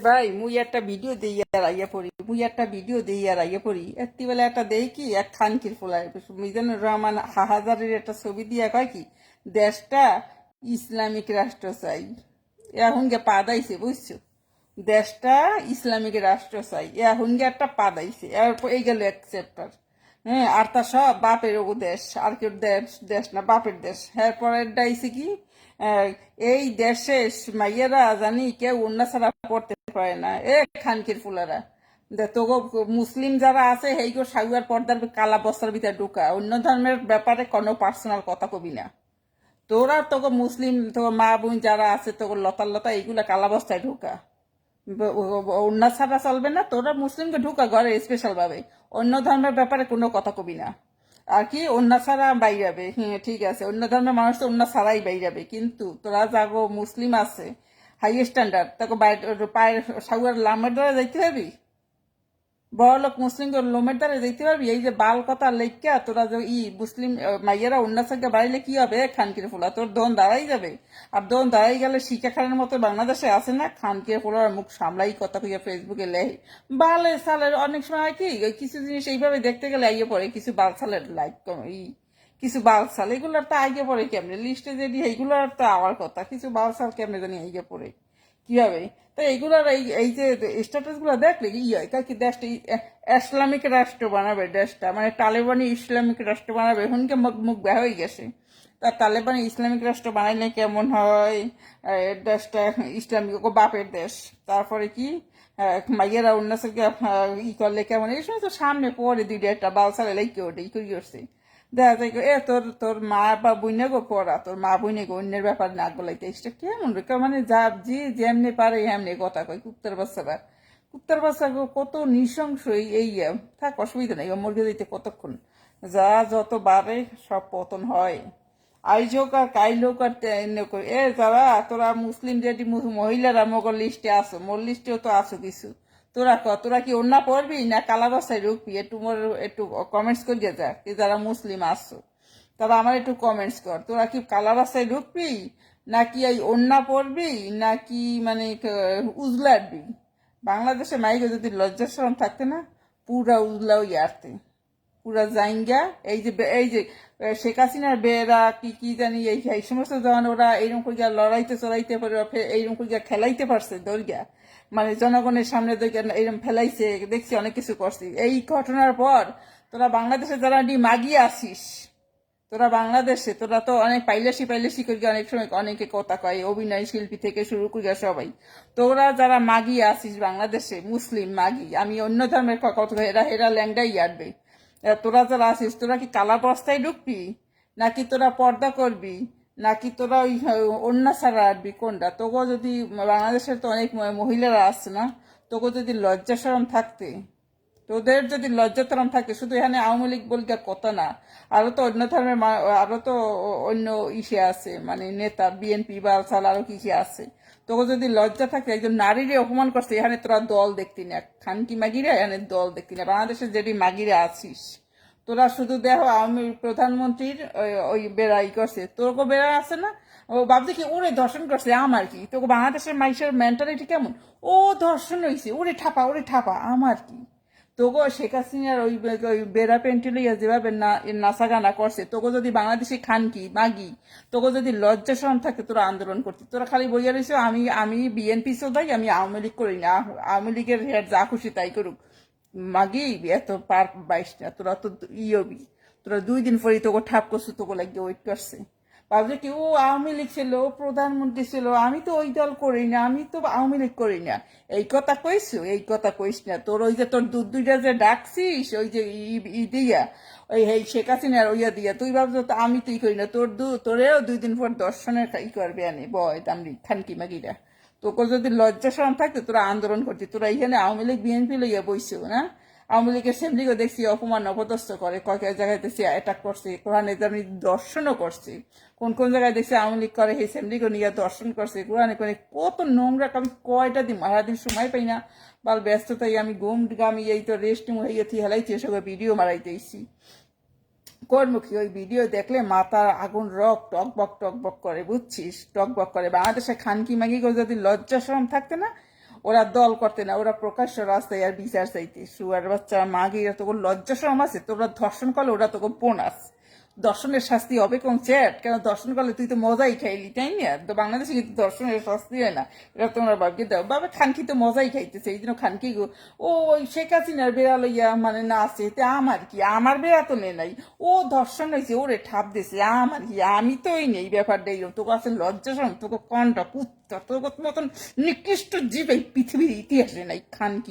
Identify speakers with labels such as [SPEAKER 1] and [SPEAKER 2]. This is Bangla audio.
[SPEAKER 1] ভাই মুই একটা ভিডিও দেই আর আইয়া পড়ি এত্তি বেলা একটা দেই কি এক খানকির ফুলায় মিজানুর রহমান হাজারের একটা ছবি দিয়া কয় কি দেশটা ইসলামিক রাষ্ট্র চাই এখন গে পাদাইছে বুঝছো দেশটা ইসলামিক রাষ্ট্র চাই এখন গে একটা পাদাইছে এরপর এই গেল এক চ্যাপ্টার। হ্যাঁ আর তা সব বাপের ও দেশ আর কেউ দেশ দেশ না বাপের দেশ এরপরের ডাইছে কি আহ, এই দেশে মাইয়েরা জানি কেউ অন্য ছাড়া পড়তে পারে না এ খানকির ফুলারা তোগো মুসলিম যারা আছে সেইগো সাগুয়ার পর্দার কালা বস্তার ভিতরে ঢুকা অন্য ধর্মের ব্যাপারে কোনো পার্সোনাল কথা কবি না। তোরা তোকে মুসলিম তোকে মা বোন যারা আছে তোকে লতা লতা এইগুলা কালা বস্তায় ঢুকা অন্য ছাড়া চলবে না। তোরা মুসলিমকে ঢুকা ঘরে স্পেশাল ভাবে অন্য ধর্মের ব্যাপারে কোনো কথা কবি না। আর কি অন্য ছাড়া বাইরাবে, হ্যাঁ ঠিক আছে, অন্য ধর্মের মানুষ তো অন্য ছাড়াই বাইরাবে, কিন্তু তোরা যাগো মুসলিম আছে হাই স্ট্যান্ডার্ড তোকে পায়ের সাগুয়ার লামের দ্বারা যাইতে পারবি, বড়লোক মুসলিমকে লোমের দ্বারা যাইতে পারবি? এই যে বাল কথা লেখা তোরা যে মুসলিম মাইয়েরা অন্য সঙ্গে বাড়াইলে কি হবে? খানকির ফুলা তোর দোন দাঁড়াই যাবে। আর দোন দাঁড়াই গেলে শিকা খানের মতো বাংলাদেশে আছে না খানকির ফুলার মুখ সামলাই কথা কইয়া ফেসবুকে লেহে বালে সালের অনেক সময় হয় কি ওই কিছু জিনিস এইভাবে দেখতে গেলে আইয়ে পড়ে কিছু বাল সালের লাইক কিছু বাল সাল এগুলোর তো আইগে পড়ে কেমনে লিস্টে যদি এইগুলোর তো আমার কথা কিছু বাল সাল কেমনে জানি আইগে পড়ে কি হবে? তো এইগুলার এই এই যে স্ট্যাটাস গুলো দেখলে ই হয় কি দেশটা ইসলামিক রাষ্ট্র বানাবে, দেশটা মানে তালেবানি ইসলামিক রাষ্ট্র বানাবে এখনকে মুখ মুখ বের হয়ে গেছে। তা তালেবানি ইসলামিক রাষ্ট্র বানাইলে কেমন হয়? দেশটা ইসলামিক ও বাপের দেশ, তারপরে কি মাইয়েরা উন্নয়নকে ই করলে কেমন? এই সময় তো সামনে পরে দুইটা একটা বালসালে লাইকে ওঠে ই করি করছে দেখা যায় এ তোর তোর মা বা বইনে গো পড়া তোর মা বইনে গো অন্যের ব্যাপার না গোলাইতে এটা কেমন রে? মানে যা যে যেমনি পারে এমনি কথা কয় কুত্তার বাচ্চারা। কুত্তার বাচ্চা কত নৃশংস এই থাক অসুবিধা নেই মর্গে দিতে কতক্ষণ যা যত বাড়ে সব পতন হয়। আইজ হোক আর কাইল হোক আর এ যারা তোরা মুসলিম যেটি মহিলারা মগর লিস্টে আসো মোর লিস্টেও তো আসো কিছু। তোরা কি অন্য পড়বি না কালাবাসায় ঢুকবি? একটু মোর একটু কমেন্টস করিয়ে যা কি যারা মুসলিম আসছো তারা আমার একটু কমেন্টস কর। তোরা কি কালাবাসায় ঢুকবি নাকি এই অন্য পড়বি নাকি মানে উজলাটবি? বাংলাদেশে মাইকে যদি লজ্জা শরম থাকতে না পুরা উজলাও ইয়ারতে পুরা জাইঙ্গা। এই যে শেখ হাসিনার বেয়েরা কি কি জানি এই সমস্ত যখন ওরা এইরকম করিয়া লড়াইতে চড়াইতে পারে এইরকম করিয়া খেলাইতে পারছে দৌড়িয়া মানে জনগণের সামনে এইরকম ফেলাইছে দেখছি অনেক কিছু করছি। এই ঘটনার পর তোরা বাংলাদেশে যারা মাগিয়ে আসিস তোরা বাংলাদেশে তোরা তো অনেক পাইলেসি পাইলেসি করি অনেক সময় অনেকে কথা কয় অভিনয় শিল্পী থেকে শুরু করিয়া সবাই। তোরা যারা মাগি আসিস বাংলাদেশে মুসলিম মাগি, আমি অন্য ধর্মের কত হেরা হেরা ল্যাংডাই আটবে। তোরা যারা আসিস তোরা কি কালা বস্তায় ঢুকবি নাকি তোরা পর্দা করবি নাকি তোরা ওই অন্য ছাড়া আটবি কোনটা? তোকে যদি বাংলাদেশের তো অনেক মহিলারা আসছে না, তোকে যদি লজ্জা শরম থাকতে তোদের যদি লজ্জাতরম থাকে শুধু এখানে আওয়ামী লীগ বলতে কথা না আরো তো অন্য ধর্মের আরো তো অন্য ইসে আছে মানে নেতা বিএনপি বালসাল আরো কিসে আছে। তোকে যদি লজ্জা থাকে একজন নারীরে অপমান করছে এখানে তোরা দল দেখতি না খানকি মাগিরা এখানে দল দেখতি না। বাংলাদেশের যেটি মাগিরা আছিস তোরা শুধু দেখো আওয়ামী প্রধানমন্ত্রীর ওই বেড়াই করছে তোরকে বেড়া আছে না ও ভাবছে কি ওরে ধর্ষণ করছে আমার কি? তোকে বাংলাদেশের মানুষের মেন্টালিটি কেমন? ও ধর্ষণ হয়েছে ওরে ঠাপা আমার কি? তোগো শেখ হাসিনার ওই বেড়া পেন্টি লইয়া যেভাবে নাচা গানা করছে তোকে যদি বাংলাদেশি খানকি মাগি তোকে যদি লজ্জা শরম থাকে তোরা আন্দোলন করতি। তোরা খালি বইয়া রয়েছে আমি বিএনপি চোদাই আমি আওয়ামী লীগ করি না, আওয়ামী লীগের হেড যা খুশি তাই করুক মাগি এত পার বাইশ না। তোরা তো ইয়বি তোরা 2 দিন পরে তোকে ঠাপ করছো তোকে লাগিয়ে ওয়েট করছে ভাবছে কি ও আওয়ামী লীগ ছিল ও প্রধানমন্ত্রী ছিল আমি তো ওই দল করি না আমি তো আওয়ামী লীগ করি না। এই কথা কইছো? এই কথা কইস না। তোর ওই যে তোর দুইটা যে ডাকছিস ওই যে দিয়া ওই শেখ হাসিনার ওইয়া দিয়া তুই ভাবছো তো আমি তুই করি না তোরেও 2 দিন পর দর্শনের ই করবে আনি বয় দামরি খানকি মাগিরা। তোকে যদি লজ্জা শরম থাকতো তোরা আন্দোলন করতি। তোরা এখানে আওয়ামী লীগ বিএনপি লইয়া বইছো না? আওয়ামী লীগের সেমলিগও দেখছি অপমান অপদস্থ করে কয়েক জায়গায় দেখছি অ্যাটাক করছে কোরআনে আমি দর্শনও করছি। কোন কোন জায়গায় দেখছি আওয়ামী লীগ করে সেই সেমলিগও নিয়ে দর্শন করছে কোরআনে করে কত নোংরা। আমি কয়টা দিন মারাদিন সময় পাই না বাল ব্যস্ততাই আমি গামি এই তো রেস্ট হইয়াছি হেলাইছি এসব ভিডিও মারাইতেছি কর্মুখী। ওই ভিডিও দেখলে মাথার আগুন টকবক করে বুঝছিস টকবক করে। বাংলাদেশে খানকি মাগি যদি লজ্জা শরম থাকতে না ওরা দল করতে না, ওরা প্রকাশ্য রাস্তায় আর বিচার চাইতে। শুয়ার বাচ্চা মাগে, তোকে লজ্জা শরম আছে? তোরা ধর্ষণ করলে ওরা তোকে বোনাস। দর্শনের শাস্তি হবে কোন চ্যাট? কেন দর্শন করলে তুই তো মজাই খাইলি, তাই না? তো বাংলাদেশে কিন্তু দর্শনের শাস্তি হয় না, এটা তোমরা বাবকে দাও। বাবা খানকি তো মজাই খাইতেছে, এই জন্য খানকি গো ও ওই শেখ হাসিনার বেড়া লইয়া মানে না আছে, তে আমার কি? আমার বেড়া তো নেই নাই, ও ধর্ষণ হয়েছে, ওরে ঠাপ দিছে, আমার কি? আমি তো এই নেই ব্যাপারটা এইরকম। তোকে আছে লজ্জা শরম? তোকে কনটা কুত্তা, তোর মতন নিকৃষ্ট জীব এই পৃথিবীর ইতিহাসে নাই খানকি।